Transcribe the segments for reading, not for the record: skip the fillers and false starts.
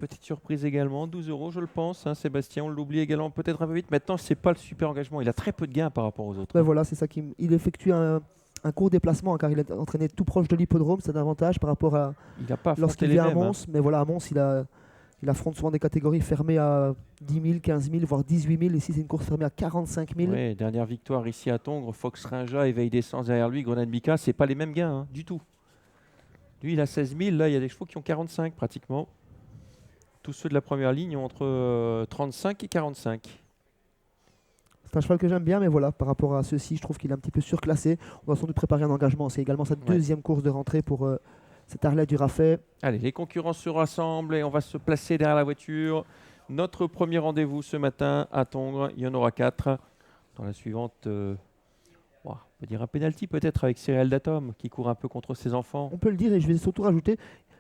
Petite surprise également, 12 euros, je le pense. Hein, Sébastien, on l'oublie également peut-être un peu vite. Maintenant, c'est pas le super engagement. Il a très peu de gains par rapport aux autres. Ouais, voilà, c'est ça il effectue un court déplacement, hein, car il est entraîné tout proche de l'hippodrome. C'est un avantage par rapport à Il n'a pas affronté lorsqu'il les vient à mêmes. Hein. Mons. Mais voilà, à Mons, il affronte souvent des catégories fermées à 10 000, 15 000, voire 18 000. Ici, c'est une course fermée à 45 000. Ouais, dernière victoire ici à Tongres. Fox Rinja, Éveil d'essence derrière lui. Grenade Mika, c'est pas les mêmes gains hein, du tout. Lui, il a 16 000. Là, il y a des chevaux qui ont 45 pratiquement. Tous ceux de la première ligne ont entre 35 et 45. C'est un cheval que j'aime bien, mais voilà, par rapport à ceux-ci, je trouve qu'il est un petit peu surclassé. On doit sans doute préparer un engagement. C'est également sa deuxième course de rentrée pour cet Harley du Raffet. Allez, les concurrents se rassemblent et on va se placer derrière la voiture. Notre premier rendez-vous ce matin à Tongres, il y en aura 4. Dans la suivante, on peut dire un penalty peut-être avec Cyril Datom qui court un peu contre ses enfants. On peut le dire, et je vais surtout rajouter,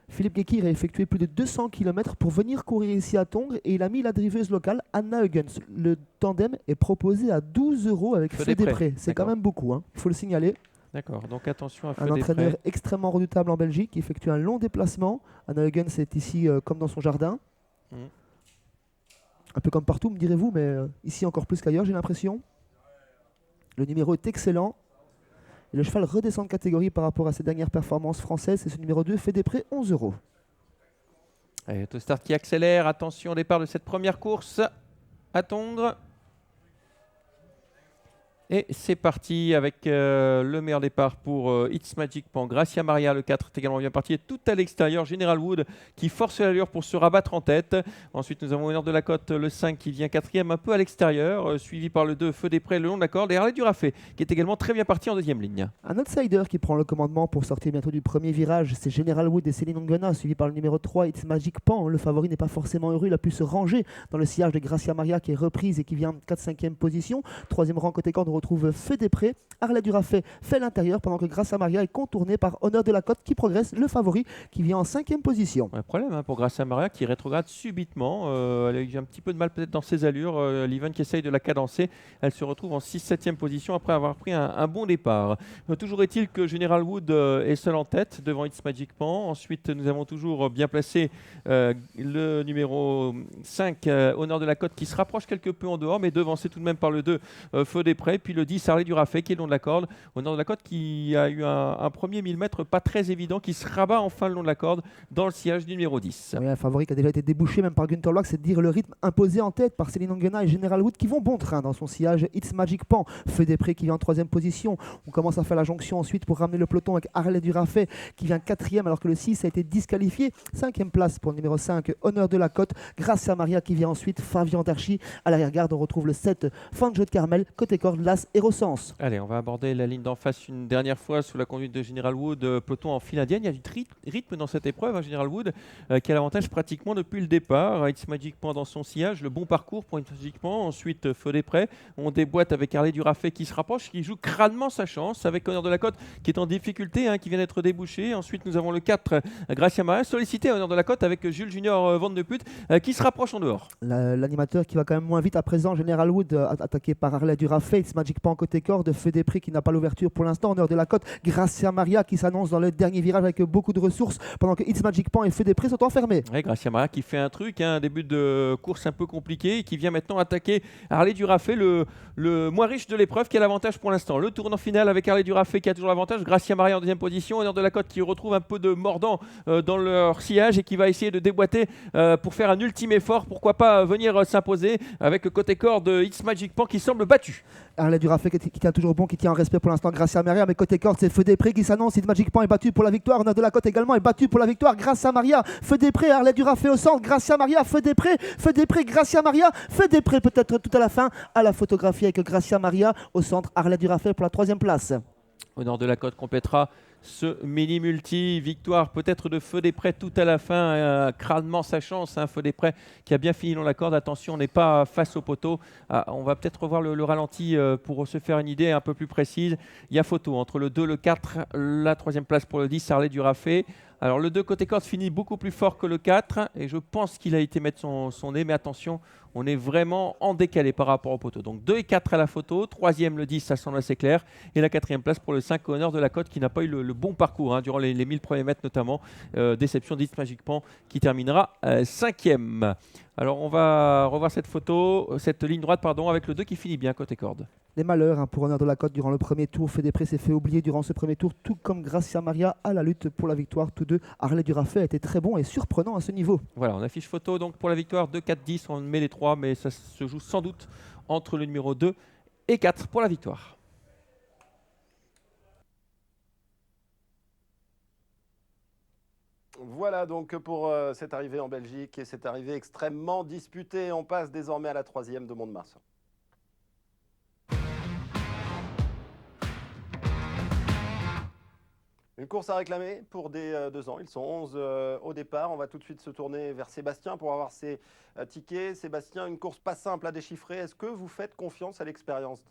Philippe Gekir a effectué plus de 200 km pour venir courir ici à Tongres et il a mis la driveuse locale Anna Huggins. Le tandem est proposé à 12 euros avec Feu des Prés. C'est quand même beaucoup, hein. Il faut le signaler. D'accord, donc attention à Feu Un des entraîneur Prés. extrêmement redoutable en Belgique qui effectue un long déplacement. Anna Huggins est ici comme dans son jardin. Un peu comme partout, me direz-vous, mais ici encore plus qu'ailleurs, j'ai l'impression. Le numéro est excellent. Et le cheval redescend de catégorie par rapport à ses dernières performances françaises. C'est ce numéro 2, Feu des Prés, 11 euros. Allez, Autostart qui accélère. Attention au départ de cette première course à Tongres. Et c'est parti avec le meilleur départ pour It's Magic Pan. Gracia Maria, le 4, est également bien parti. Et tout à l'extérieur, General Wood qui force l'allure pour se rabattre en tête. Ensuite, nous avons Honneur de la Côte, le 5 qui vient 4e un peu à l'extérieur, suivi par le 2, Feu des Prés, le long de la corde. Et Harley du Raffet qui est également très bien parti en deuxième ligne. Un outsider qui prend le commandement pour sortir bientôt du premier virage, c'est General Wood et Céline Ongona, suivi par le numéro 3, It's Magic Pan. Le favori n'est pas forcément heureux, il a pu se ranger dans le sillage de Gracia Maria qui est reprise et qui vient 4-5e position. Troisième rang côté corde, on retrouve Feu des Prés. Harley du Raffet fait l'intérieur pendant que Gracia Maria est contourné par Honneur de la Côte qui progresse, le favori qui vient en 5e position. Un problème hein, pour Gracia Maria qui rétrograde subitement. Elle a eu un petit peu de mal peut-être dans ses allures. L'Ivan qui essaye de la cadencer. Elle se retrouve en 6-7e position après avoir pris un bon départ. Toujours est-il que General Wood est seul en tête devant It's Magic Pan. Ensuite, nous avons toujours bien placé le numéro 5, Honneur de la Côte, qui se rapproche quelque peu en dehors, mais devancé tout de même par le 2, Feu des Prés. Puis le 10, Harley du Raffet, qui est le long de la corde. Honneur de la Côte qui a eu un premier 1000 mètres pas très évident, qui se rabat enfin le long de la corde dans le sillage du numéro 10. Oui, un favori qui a déjà été débouché même par Günther Lock, c'est de dire le rythme imposé en tête par Céline Ongena et General Wood qui vont bon train dans son sillage. It's Magic Pan, Feu des Prés qui vient en 3e position. On commence à faire la jonction ensuite pour ramener le peloton avec Harley du Raffet qui vient 4e alors que le 6 a été disqualifié. 5e place pour le numéro 5, Honneur de la Côte. Gracia Maria qui vient ensuite, Fabian Darchi. À l'arrière-garde, on retrouve le 7, Fanjo de Carmel. Côté corde, l'As Aérosens. Allez, on va aborder la ligne d'en face une dernière fois sous la conduite de General Wood, peloton en file indienne. Il y a du rythme dans cette épreuve, hein, General Wood, qui a l'avantage pratiquement depuis le départ. It's Magic Pan dans son sillage, le bon parcours pour It's Magic Pan. Ensuite, Feu des Prés. On déboîte avec Harley du Raffet qui se rapproche, qui joue crânement sa chance avec Honneur de la Côte qui est en difficulté, hein, qui vient d'être débouché. Ensuite, nous avons le 4, Gracia Maria, sollicité Honneur de la Côte avec Jules Junior Van de Put qui se rapproche en dehors. L'animateur qui va quand même moins vite à présent, General Wood, attaqué par Harley du Raffet. It's Magic Pan côté corde, Feu des Prés qui n'a pas l'ouverture pour l'instant. Honneur de la Côte, Gracia Maria qui s'annonce dans le dernier virage avec beaucoup de ressources pendant que It's Magic Pan et Feu des Prés sont enfermés. Ouais, Gracia Maria qui fait un truc, hein, un début de course un peu compliqué et qui vient maintenant attaquer Harley du Raffet, le moins riche de l'épreuve qui a l'avantage pour l'instant. Le tournant final avec Harley du Raffet qui a toujours l'avantage. Gracia Maria en deuxième position. Honneur de la Côte qui retrouve un peu de mordant dans leur sillage et qui va essayer de déboîter pour faire un ultime effort. Pourquoi pas venir s'imposer avec côté corde It's Magic Pan qui semble battu. Harley du Raffet qui tient toujours bon, qui tient en respect pour l'instant Gracia Maria, mais côté corde c'est Feu des Prés qui s'annonce. It's Magic Pan est battu pour la victoire. Honneur de la Côte également est battu pour la victoire. Gracia Maria, Feu des Prés, Harley du Raffet au centre. Gracia Maria, Feu des Prés, Gracia Maria, Feu des Prés peut-être tout à la fin à la photographie avec Gracia Maria au centre. Harley du Raffet pour la 3e place. Honneur de la Côte complétera ce mini-multi. Victoire peut-être de Feu des Prés tout à la fin. Crânement sa chance, hein, Feu des Prés qui a bien fini long la corde. Attention, on n'est pas face au poteau. On va peut-être revoir le ralenti pour se faire une idée un peu plus précise. Il y a photo entre le 2, le 4, la 3e place pour le 10, Harley du Raffet. Alors le 2 côté corde finit beaucoup plus fort que le 4 et je pense qu'il a été mettre son nez, mais attention, on est vraiment en décalé par rapport au poteau. Donc 2 et 4 à la photo, troisième le 10, ça semble assez clair, et la quatrième place pour le 5 au honneur de la côte qui n'a pas eu le bon parcours durant les 1000 premiers mètres notamment. Déception d'It's Magic Pan qui terminera cinquième. Alors on va revoir cette ligne droite avec le 2 qui finit bien côté corde. Les malheurs pour honneur de la côte durant le premier tour. Fédépré s'est fait oublier durant ce premier tour, tout comme Gracia Maria à la lutte pour la victoire. Tous deux, Harley Durafait a été très bon et surprenant à ce niveau. Voilà, on affiche photo donc pour la victoire 2, 4, 10. On met les 3, mais ça se joue sans doute entre le numéro 2 et 4 pour la victoire. Voilà donc pour cette arrivée en Belgique et cette arrivée extrêmement disputée. On passe désormais à la troisième de Mont-de-Marsan. Une course à réclamer pour des 2 ans. Ils sont 11 au départ. On va tout de suite se tourner vers Sébastien pour avoir ses tickets. Sébastien, une course pas simple à déchiffrer. Est-ce que vous faites confiance à l'expérience